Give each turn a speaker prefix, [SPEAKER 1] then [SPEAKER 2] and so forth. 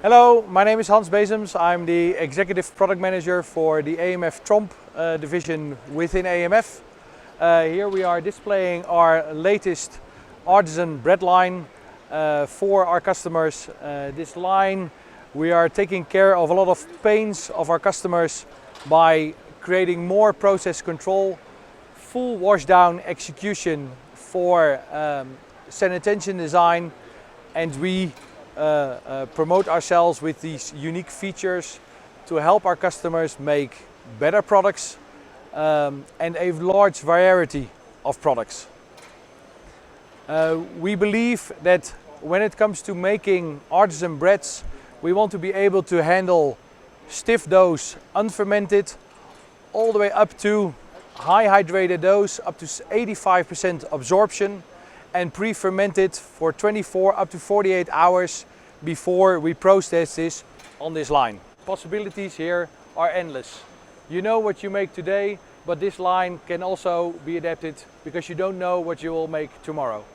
[SPEAKER 1] Hello, my name is Hans Besems. I'm the Executive Product Manager for the AMF Tromp division within AMF. Here we are displaying our latest artisan bread line for our customers. This line, we are taking care of a lot of pains of our customers by creating more process control, full washdown execution for sanitation design, and we promote ourselves with these unique features to help our customers make better products and a large variety of products. We believe that when it comes to making artisan breads, we want to be able to handle stiff doughs, unfermented, all the way up to high hydrated doughs, up to 85% absorption, and pre-fermented for 24 up to 48 hours before we process this on this line. Possibilities here are endless. You know what you make today, but this line can also be adapted because you don't know what you will make tomorrow.